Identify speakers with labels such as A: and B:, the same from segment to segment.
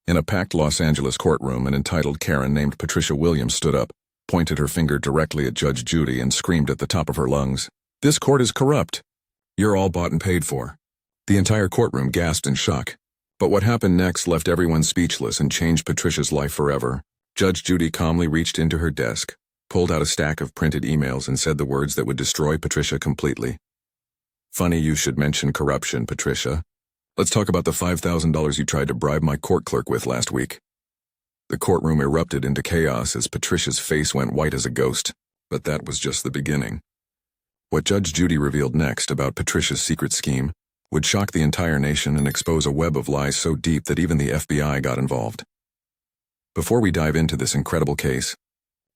A: In a packed Los Angeles courtroom, an entitled Karen named Patricia Williams stood up, pointed her finger directly at Judge Judy, and screamed at the top of her lungs, "This court is corrupt. You're all bought and paid for." The entire courtroom gasped in shock. But what happened next left everyone speechless and changed Patricia's life forever. Judge Judy calmly reached into her desk, pulled out a stack of printed emails, and said the words that would destroy Patricia completely. "Funny you should mention corruption, Patricia. Let's talk about the $5,000 you tried to bribe my court clerk with last week." The courtroom erupted into chaos as Patricia's face went white as a ghost, but that was just the beginning. What Judge Judy revealed next about Patricia's secret scheme would shock the entire nation and expose a web of lies so deep that even the FBI got involved. Before we dive into this incredible case,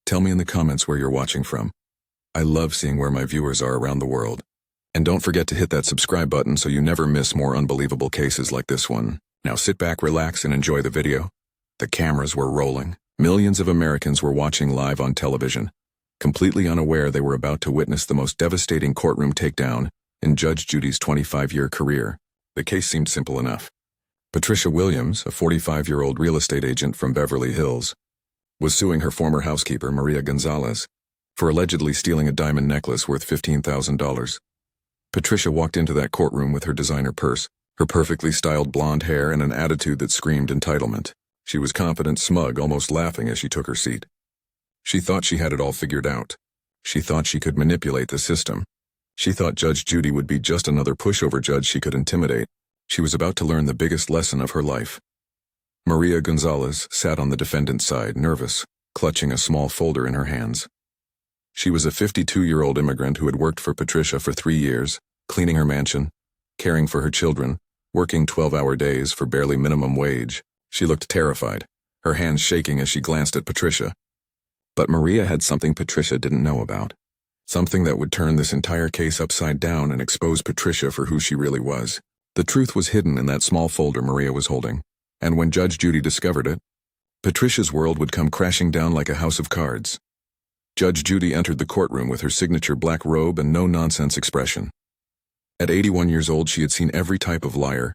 A: tell me in the comments where you're watching from. I love seeing where my viewers are around the world. And don't forget to hit that subscribe button so you never miss more unbelievable cases like this one. Now sit back, relax, and enjoy the video. The cameras were rolling. Millions of Americans were watching live on television, completely unaware they were about to witness the most devastating courtroom takedown in Judge Judy's 25-year career. The case seemed simple enough. Patricia Williams, a 45-year-old real estate agent from Beverly Hills, was suing her former housekeeper, Maria Gonzalez, for allegedly stealing a diamond necklace worth $15,000. Patricia walked into that courtroom with her designer purse, her perfectly styled blonde hair, and an attitude that screamed entitlement. She was confident, smug, almost laughing as she took her seat. She thought she had it all figured out. She thought she could manipulate the system. She thought Judge Judy would be just another pushover judge she could intimidate. She was about to learn the biggest lesson of her life. Maria Gonzalez sat on the defendant's side, nervous, clutching a small folder in her hands. She was a 52-year-old immigrant who had worked for Patricia for 3 years, cleaning her mansion, caring for her children, working 12-hour days for barely minimum wage. She looked terrified, her hands shaking as she glanced at Patricia. But Maria had something Patricia didn't know about. Something that would turn this entire case upside down and expose Patricia for who she really was. The truth was hidden in that small folder Maria was holding, and when Judge Judy discovered it, Patricia's world would come crashing down like a house of cards. Judge Judy entered the courtroom with her signature black robe and no-nonsense expression. At 81 years old, she had seen every type of liar,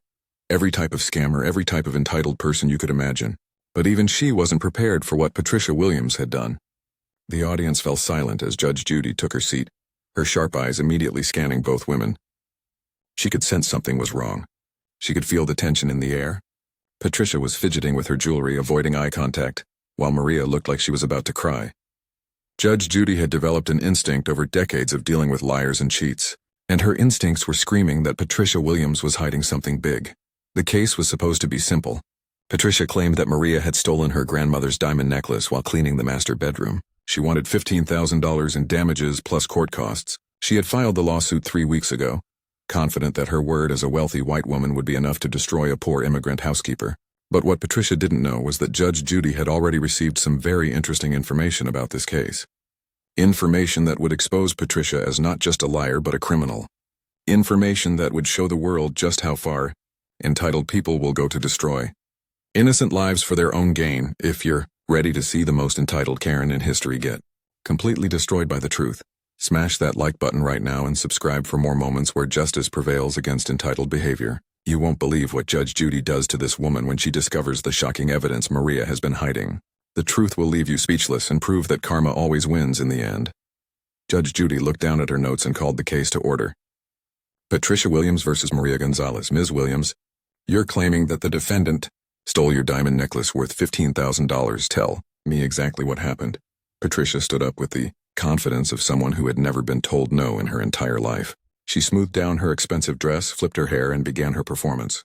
A: every type of scammer, every type of entitled person you could imagine. But even she wasn't prepared for what Patricia Williams had done. The audience fell silent as Judge Judy took her seat, her sharp eyes immediately scanning both women. She could sense something was wrong. She could feel the tension in the air. Patricia was fidgeting with her jewelry, avoiding eye contact, while Maria looked like she was about to cry. Judge Judy had developed an instinct over decades of dealing with liars and cheats, and her instincts were screaming that Patricia Williams was hiding something big. The case was supposed to be simple. Patricia claimed that Maria had stolen her grandmother's diamond necklace while cleaning the master bedroom. She wanted $15,000 in damages plus court costs. She had filed the lawsuit 3 weeks ago, confident that her word as a wealthy white woman would be enough to destroy a poor immigrant housekeeper. But what Patricia didn't know was that Judge Judy had already received some very interesting information about this case. Information that would expose Patricia as not just a liar but a criminal. Information that would show the world just how far entitled people will go to destroy innocent lives for their own gain. If you're ready to see the most entitled Karen in history get completely destroyed by the truth, smash that like button right now and subscribe for more moments where justice prevails against entitled behavior. You won't believe what Judge Judy does to this woman when she discovers the shocking evidence Maria has been hiding. The truth will leave you speechless and prove that karma always wins in the end. Judge Judy looked down at her notes and called the case to order. Patricia Williams versus Maria Gonzalez. Ms. Williams, you're claiming that the defendant stole your diamond necklace worth $15,000. Tell me exactly what happened. Patricia stood up with the confidence of someone who had never been told no in her entire life. She smoothed down her expensive dress, flipped her hair, and began her performance.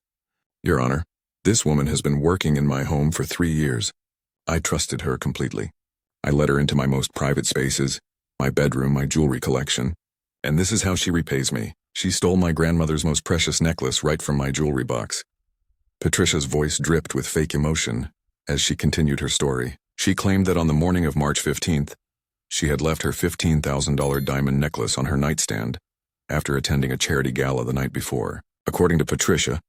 A: Your Honor, this woman has been working in my home for 3 years. I trusted her completely. I let her into my most private spaces, my bedroom, my jewelry collection. And this is how she repays me. She stole my grandmother's most precious necklace right from my jewelry box. Patricia's voice dripped with fake emotion as she continued her story. She claimed that on the morning of March 15th, she had left her $15,000 diamond necklace on her nightstand after attending a charity gala the night before. According to Patricia,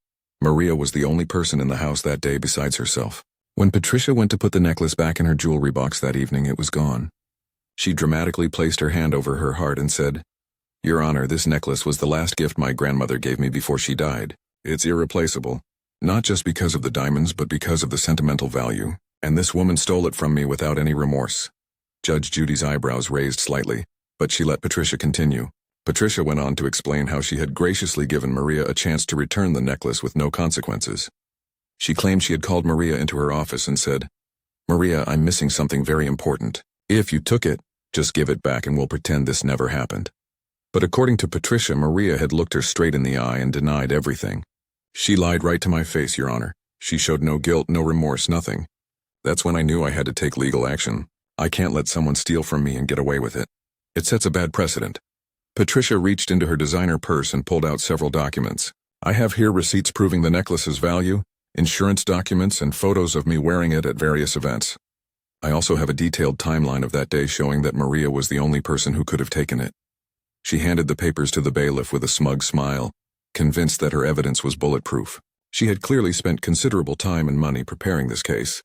A: Maria was the only person in the house that day besides herself. When Patricia went to put the necklace back in her jewelry box that evening, it was gone. She dramatically placed her hand over her heart and said, "Your Honor, this necklace was the last gift my grandmother gave me before she died. It's irreplaceable. Not just because of the diamonds, but because of the sentimental value, and this woman stole it from me without any remorse. Judge Judy's eyebrows raised slightly, but she let Patricia continue. Patricia went on to explain how she had graciously given Maria a chance to return the necklace with no consequences. She claimed she had called Maria into her office and said, "Maria, I'm missing something very important. If you took it, just give it back and we'll pretend this never happened." But according to Patricia, Maria had looked her straight in the eye and denied everything. "She lied right to my face, Your Honor. She showed no guilt, no remorse, nothing. That's when I knew I had to take legal action. I can't let someone steal from me and get away with it. It sets a bad precedent." Patricia reached into her designer purse and pulled out several documents. "I have here receipts proving the necklace's value, insurance documents, and photos of me wearing it at various events. I also have a detailed timeline of that day showing that Maria was the only person who could have taken it." She handed the papers to the bailiff with a smug smile, convinced that her evidence was bulletproof. She had clearly spent considerable time and money preparing this case,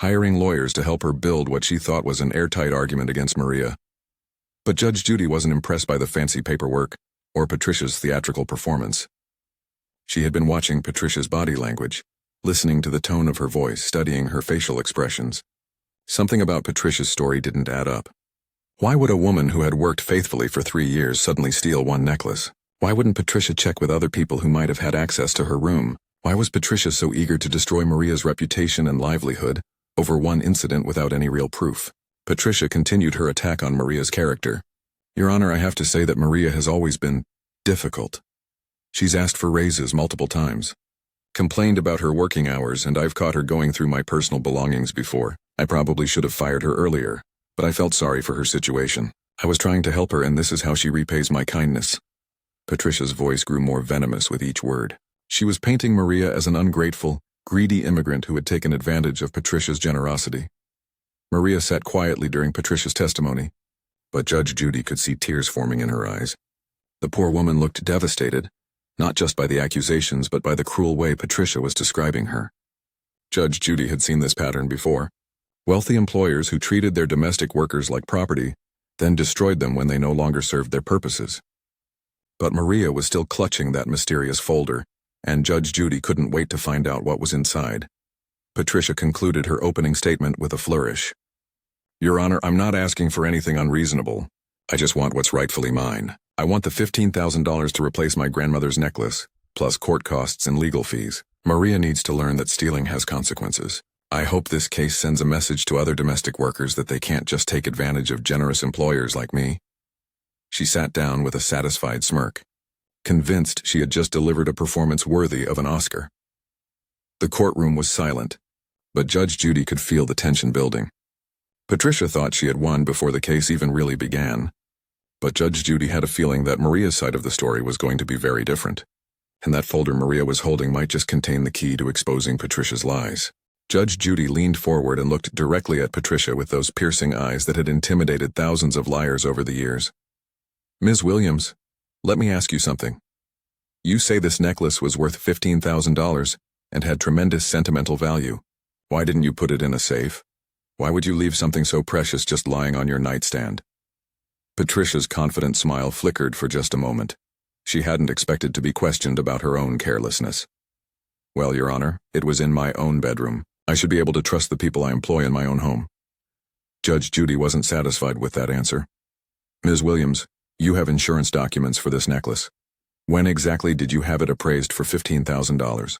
A: hiring lawyers to help her build what she thought was an airtight argument against Maria. But Judge Judy wasn't impressed by the fancy paperwork or Patricia's theatrical performance. She had been watching Patricia's body language, listening to the tone of her voice, studying her facial expressions. Something about Patricia's story didn't add up. Why would a woman who had worked faithfully for 3 years suddenly steal one necklace? Why wouldn't Patricia check with other people who might have had access to her room? Why was Patricia so eager to destroy Maria's reputation and livelihood over one incident without any real proof? Patricia continued her attack on Maria's character. "Your Honor, I have to say that Maria has always been difficult. She's asked for raises multiple times, complained about her working hours, and I've caught her going through my personal belongings before. I probably should have fired her earlier, but I felt sorry for her situation. I was trying to help her, and this is how she repays my kindness." Patricia's voice grew more venomous with each word. She was painting Maria as an ungrateful, greedy immigrant who had taken advantage of Patricia's generosity. Maria sat quietly during Patricia's testimony, but Judge Judy could see tears forming in her eyes. The poor woman looked devastated, not just by the accusations but by the cruel way Patricia was describing her. Judge Judy had seen this pattern before. Wealthy employers who treated their domestic workers like property, then destroyed them when they no longer served their purposes. But Maria was still clutching that mysterious folder, and Judge Judy couldn't wait to find out what was inside. Patricia concluded her opening statement with a flourish. "Your Honor, I'm not asking for anything unreasonable. I just want what's rightfully mine. I want the $15,000 to replace my grandmother's necklace, plus court costs and legal fees. Maria needs to learn that stealing has consequences. I hope this case sends a message to other domestic workers that they can't just take advantage of generous employers like me." She sat down with a satisfied smirk, convinced she had just delivered a performance worthy of an Oscar. The courtroom was silent, but Judge Judy could feel the tension building. Patricia thought she had won before the case even really began, but Judge Judy had a feeling that Maria's side of the story was going to be very different, and that folder Maria was holding might just contain the key to exposing Patricia's lies. Judge Judy leaned forward and looked directly at Patricia with those piercing eyes that had intimidated thousands of liars over the years. "Ms. Williams, let me ask you something. You say this necklace was worth $15,000 and had tremendous sentimental value. Why didn't you put it in a safe? Why would you leave something so precious just lying on your nightstand?" Patricia's confident smile flickered for just a moment. She hadn't expected to be questioned about her own carelessness. "Well, Your Honor, it was in my own bedroom. I should be able to trust the people I employ in my own home." Judge Judy wasn't satisfied with that answer. "Ms. Williams, you have insurance documents for this necklace. When exactly did you have it appraised for $15,000?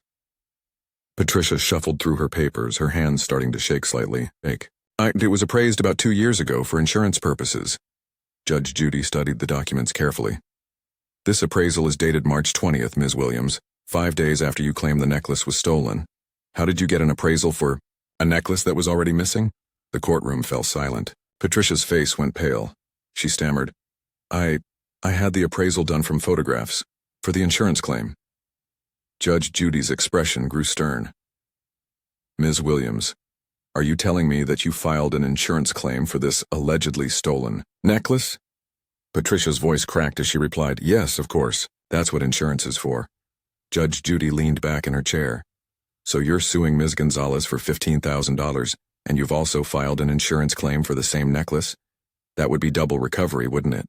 A: Patricia shuffled through her papers, her hands starting to shake slightly. It was appraised about 2 years ago for insurance purposes." Judge Judy studied the documents carefully. "This appraisal is dated March 20th, Ms. Williams, 5 days after you claimed the necklace was stolen. How did you get an appraisal for a necklace that was already missing?" The courtroom fell silent. Patricia's face went pale. She stammered, I had the appraisal done from photographs, for the insurance claim." Judge Judy's expression grew stern. "Ms. Williams, are you telling me that you filed an insurance claim for this allegedly stolen necklace?" Patricia's voice cracked as she replied, "Yes, of course. That's what insurance is for." Judge Judy leaned back in her chair. "So you're suing Ms. Gonzalez for $15,000, and you've also filed an insurance claim for the same necklace? That would be double recovery, wouldn't it?"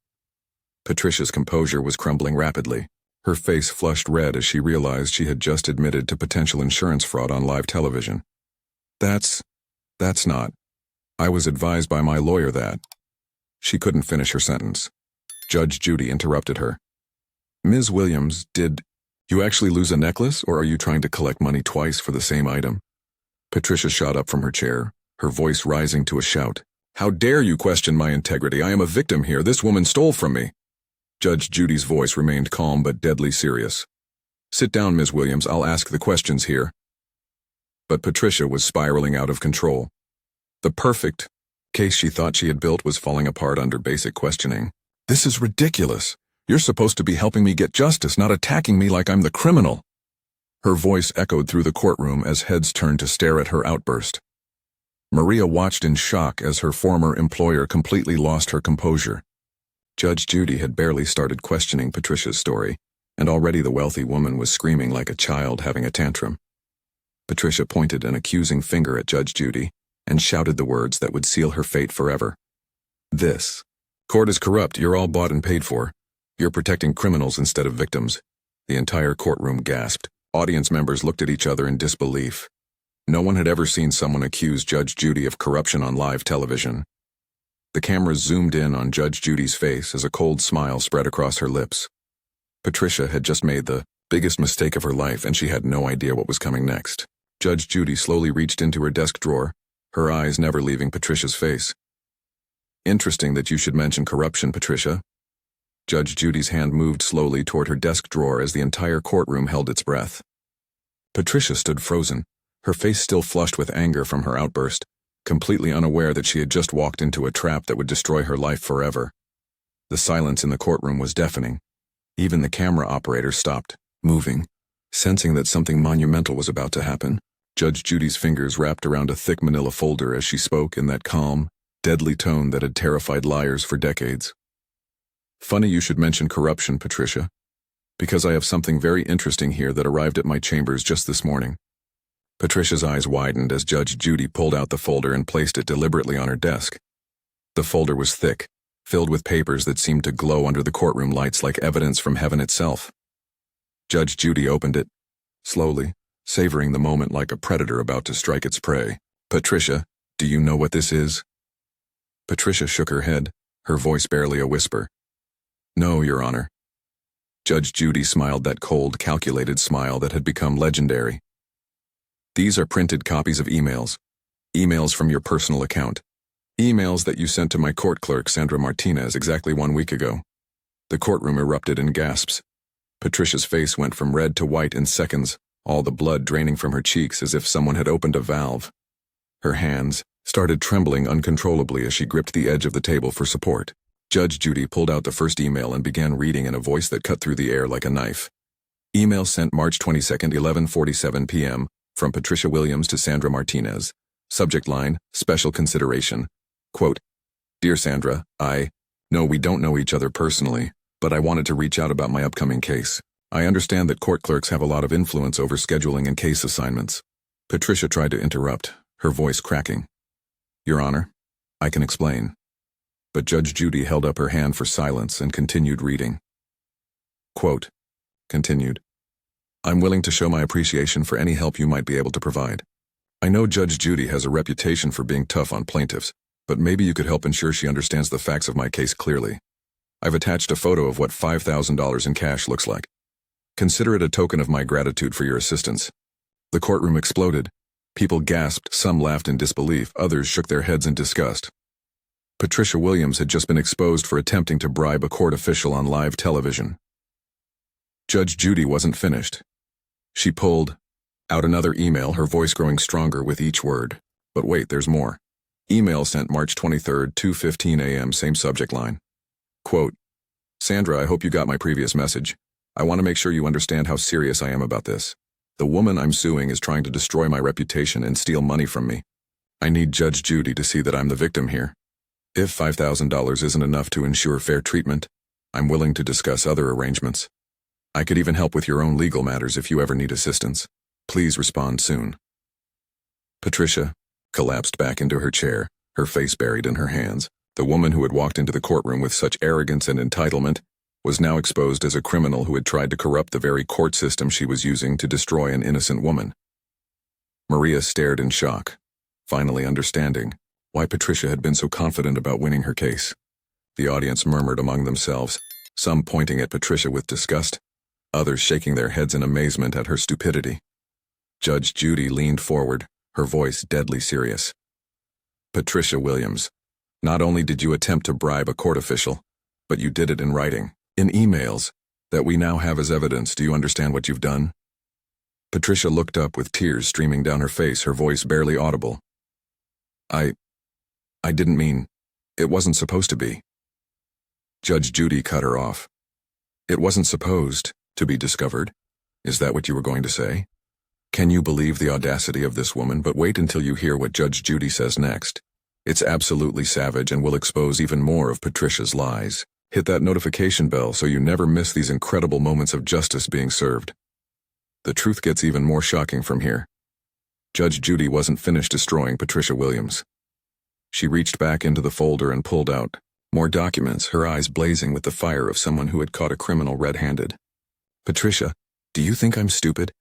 A: Patricia's composure was crumbling rapidly. Her face flushed red as she realized she had just admitted to potential insurance fraud on live television. That's not. I was advised by my lawyer that. She couldn't finish her sentence. Judge Judy interrupted her. Ms. Williams, did you actually lose a necklace, or are you trying to collect money twice for the same item? Patricia shot up from her chair, her voice rising to a shout. How dare you question my integrity? I am a victim here. This woman stole from me. Judge Judy's voice remained calm but deadly serious. Sit down, Ms. Williams. I'll ask the questions here. But Patricia was spiraling out of control. The perfect case she thought she had built was falling apart under basic questioning. This is ridiculous. You're supposed to be helping me get justice, not attacking me like I'm the criminal. Her voice echoed through the courtroom as heads turned to stare at her outburst. Maria watched in shock as her former employer completely lost her composure. Judge Judy had barely started questioning Patricia's story, and already the wealthy woman was screaming like a child having a tantrum. Patricia pointed an accusing finger at Judge Judy and shouted the words that would seal her fate forever. This court is corrupt. You're all bought and paid for. You're protecting criminals instead of victims. The entire courtroom gasped. Audience members looked at each other in disbelief. No one had ever seen someone accuse Judge Judy of corruption on live television. The cameras zoomed in on Judge Judy's face as a cold smile spread across her lips. Patricia had just made the biggest mistake of her life, and she had no idea what was coming next. Judge Judy slowly reached into her desk drawer, her eyes never leaving Patricia's face. Interesting that you should mention corruption, Patricia. Judge Judy's hand moved slowly toward her desk drawer as the entire courtroom held its breath. Patricia stood frozen, her face still flushed with anger from her outburst, completely unaware that she had just walked into a trap that would destroy her life forever. The silence in the courtroom was deafening. Even the camera operator stopped moving, sensing that something monumental was about to happen. Judge Judy's fingers wrapped around a thick manila folder as she spoke in that calm, deadly tone that had terrified liars for decades. Funny you should mention corruption, Patricia, because I have something very interesting here that arrived at my chambers just this morning. Patricia's eyes widened as Judge Judy pulled out the folder and placed it deliberately on her desk. The folder was thick, filled with papers that seemed to glow under the courtroom lights like evidence from heaven itself. Judge Judy opened it, slowly, savoring the moment like a predator about to strike its prey. Patricia, do you know what this is? Patricia shook her head, her voice barely a whisper. No, Your Honor. Judge Judy smiled that cold, calculated smile that had become legendary. These are printed copies of emails. Emails from your personal account. Emails that you sent to my court clerk, Sandra Martinez, exactly 1 week ago. The courtroom erupted in gasps. Patricia's face went from red to white in seconds, all the blood draining from her cheeks as if someone had opened a valve. Her hands started trembling uncontrollably as she gripped the edge of the table for support. Judge Judy pulled out the first email and began reading in a voice that cut through the air like a knife. Email sent March 22nd, 11:47 p.m., from Patricia Williams to Sandra Martinez. Subject line, special consideration. Quote, Dear Sandra, no, we don't know each other personally, but I wanted to reach out about my upcoming case. I understand that court clerks have a lot of influence over scheduling and case assignments. Patricia tried to interrupt, her voice cracking. Your Honor, I can explain. But Judge Judy held up her hand for silence and continued reading. Quote, continued. I'm willing to show my appreciation for any help you might be able to provide. I know Judge Judy has a reputation for being tough on plaintiffs, but maybe you could help ensure she understands the facts of my case clearly. I've attached a photo of what $5,000 in cash looks like. Consider it a token of my gratitude for your assistance. The courtroom exploded. People gasped, some laughed in disbelief, others shook their heads in disgust. Patricia Williams had just been exposed for attempting to bribe a court official on live television. Judge Judy wasn't finished. She pulled out another email, her voice growing stronger with each word. But wait, there's more. Email sent March 23rd, 2:15 a.m., same subject line. Quote, Sandra, I hope you got my previous message. I want to make sure you understand how serious I am about this. The woman I'm suing is trying to destroy my reputation and steal money from me. I need Judge Judy to see that I'm the victim here. If $5,000 isn't enough to ensure fair treatment, I'm willing to discuss other arrangements. I could even help with your own legal matters if you ever need assistance. Please respond soon. Patricia collapsed back into her chair, her face buried in her hands. The woman who had walked into the courtroom with such arrogance and entitlement was now exposed as a criminal who had tried to corrupt the very court system she was using to destroy an innocent woman. Maria stared in shock, finally understanding why Patricia had been so confident about winning her case. The audience murmured among themselves, some pointing at Patricia with disgust, others shaking their heads in amazement at her stupidity. Judge Judy leaned forward, her voice deadly serious. Patricia Williams, not only did you attempt to bribe a court official, but you did it in writing, in emails, that we now have as evidence. Do you understand what you've done? Patricia looked up with tears streaming down her face, her voice barely audible. I didn't mean, it wasn't supposed to be. Judge Judy cut her off. It wasn't supposed to be discovered. Is that what you were going to say? Can you believe the audacity of this woman? But wait until you hear what Judge Judy says next. It's absolutely savage and will expose even more of Patricia's lies. Hit that notification bell so you never miss these incredible moments of justice being served. The truth gets even more shocking from here. Judge Judy wasn't finished destroying Patricia Williams. She reached back into the folder and pulled out more documents, her eyes blazing with the fire of someone who had caught a criminal red-handed. Patricia, do you think I'm stupid?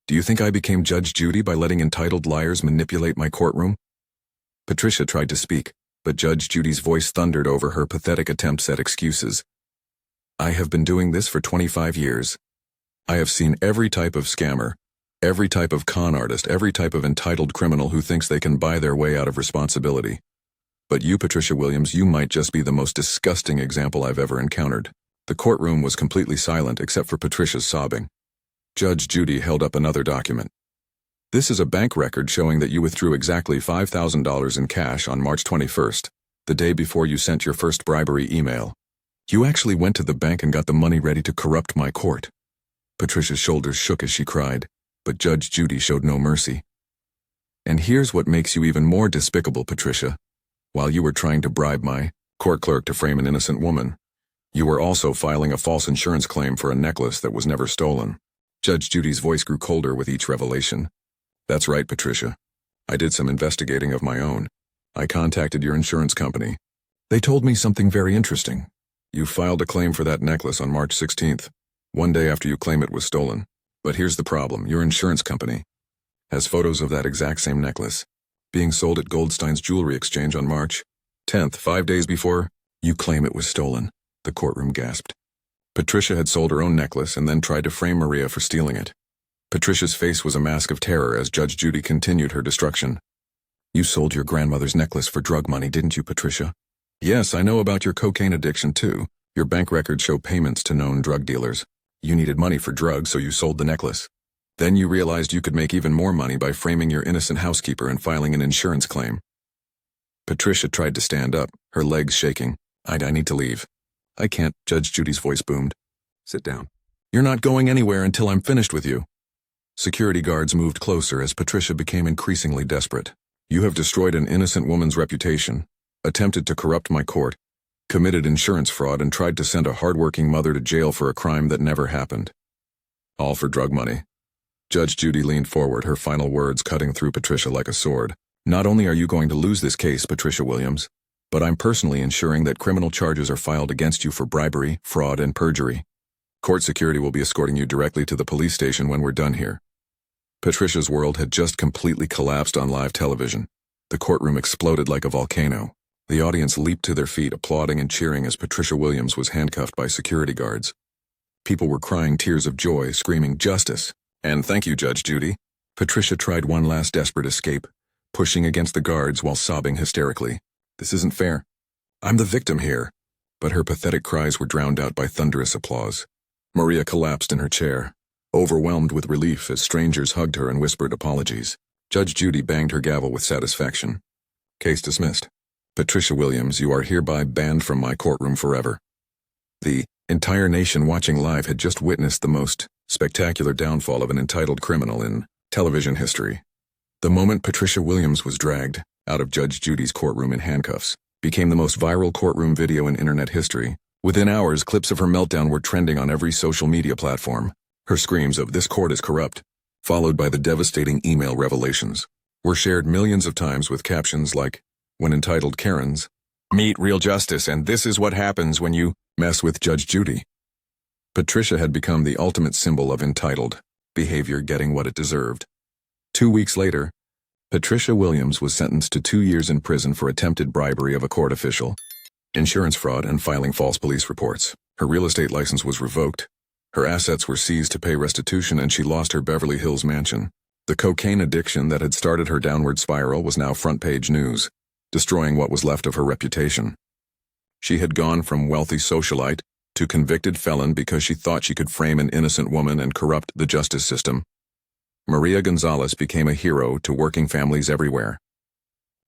A: Do you think I became Judge Judy by letting entitled liars manipulate my courtroom? Patricia tried to speak, but Judge Judy's voice thundered over her pathetic attempts at excuses. I have been doing this for 25 years. I have seen every type of scammer, every type of con artist, every type of entitled criminal who thinks they can buy their way out of responsibility. But you, Patricia Williams, you might just be the most disgusting example I've ever encountered. The courtroom was completely silent except for Patricia's sobbing. Judge Judy held up another document. This is a bank record showing that you withdrew exactly $5,000 in cash on March 21st, the day before you sent your first bribery email. You actually went to the bank and got the money ready to corrupt my court. Patricia's shoulders shook as she cried, but Judge Judy showed no mercy. And here's what makes you even more despicable, Patricia. While you were trying to bribe my court clerk to frame an innocent woman, you were also filing a false insurance claim for a necklace that was never stolen. Judge Judy's voice grew colder with each revelation. That's right, Patricia. I did some investigating of my own. I contacted your insurance company. They told me something very interesting. You filed a claim for that necklace on March 16th, one day after you claim it was stolen. But here's the problem. Your insurance company has photos of that exact same necklace being sold at Goldstein's Jewelry Exchange on March 10th, 5 days before you claim it was stolen. The courtroom gasped. Patricia had sold her own necklace and then tried to frame Maria for stealing it. Patricia's face was a mask of terror as Judge Judy continued her destruction. You sold your grandmother's necklace for drug money, didn't you, Patricia? Yes, I know about your cocaine addiction too. Your bank records show payments to known drug dealers. You needed money for drugs, so you sold the necklace. Then you realized you could make even more money by framing your innocent housekeeper and filing an insurance claim. Patricia tried to stand up, her legs shaking. I need to leave. I can't, Judge Judy's voice boomed. Sit down. You're not going anywhere until I'm finished with you. Security guards moved closer as Patricia became increasingly desperate. You have destroyed an innocent woman's reputation, attempted to corrupt my court, committed insurance fraud, and tried to send a hardworking mother to jail for a crime that never happened. All for drug money. Judge Judy leaned forward, her final words cutting through Patricia like a sword. Not only are you going to lose this case, Patricia Williams, but I'm personally ensuring that criminal charges are filed against you for bribery, fraud, and perjury. Court security will be escorting you directly to the police station when we're done here. Patricia's world had just completely collapsed on live television. The courtroom exploded like a volcano. The audience leaped to their feet, applauding and cheering as Patricia Williams was handcuffed by security guards. People were crying tears of joy, screaming, "Justice!" And "Thank you, Judge Judy." Patricia tried one last desperate escape, pushing against the guards while sobbing hysterically. This isn't fair. I'm the victim here. But her pathetic cries were drowned out by thunderous applause. Maria collapsed in her chair, overwhelmed with relief as strangers hugged her and whispered apologies. Judge Judy banged her gavel with satisfaction. Case dismissed. Patricia Williams, you are hereby banned from my courtroom forever. The entire nation watching live had just witnessed the most spectacular downfall of an entitled criminal in television history. The moment Patricia Williams was dragged out of Judge Judy's courtroom in handcuffs became the most viral courtroom video in internet history. Within hours, clips of her meltdown were trending on every social media platform. Her screams of "This court is corrupt," followed by the devastating email revelations, were shared millions of times with captions like, "When entitled Karens meet real justice, and this is what happens when you mess with Judge Judy." Patricia had become the ultimate symbol of entitled behavior getting what it deserved. 2 weeks later, Patricia Williams was sentenced to 2 years in prison for attempted bribery of a court official, insurance fraud, and filing false police reports. Her real estate license was revoked. Her assets were seized to pay restitution, and she lost her Beverly Hills mansion. The cocaine addiction that had started her downward spiral was now front-page news, destroying what was left of her reputation. She had gone from wealthy socialite to convicted felon because she thought she could frame an innocent woman and corrupt the justice system. Maria Gonzalez became a hero to working families everywhere.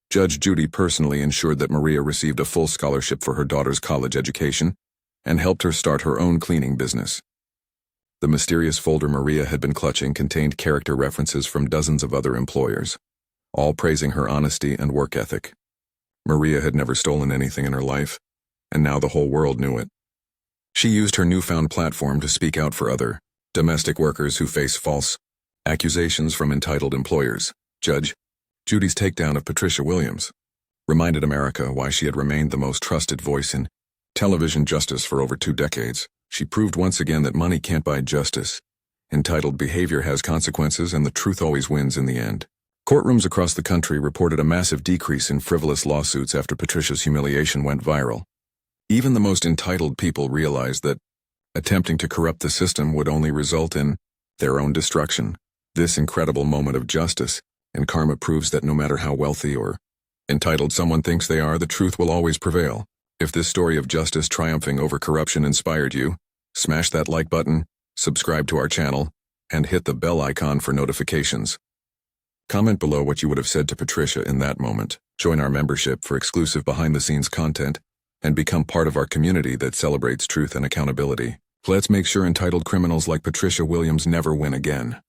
A: Judge Judy personally ensured that Maria received a full scholarship for her daughter's college education and helped her start her own cleaning business. The mysterious folder Maria had been clutching contained character references from dozens of other employers, all praising her honesty and work ethic. Maria had never stolen anything in her life, and now the whole world knew it. She used her newfound platform to speak out for other domestic workers who face false accusations from entitled employers. Judge Judy's takedown of Patricia Williams reminded America why she had remained the most trusted voice in television justice for over 2 decades. She proved once again that money can't buy justice. Entitled behavior has consequences, and the truth always wins in the end. Courtrooms across the country reported a massive decrease in frivolous lawsuits after Patricia's humiliation went viral. Even the most entitled people realized that attempting to corrupt the system would only result in their own destruction. This incredible moment of justice and karma proves that no matter how wealthy or entitled someone thinks they are, the truth will always prevail. If this story of justice triumphing over corruption inspired you, smash that like button, subscribe to our channel, and hit the bell icon for notifications. Comment below what you would have said to Patricia in that moment. Join our membership for exclusive behind-the-scenes content and become part of our community that celebrates truth and accountability. Let's make sure entitled criminals like Patricia Williams never win again.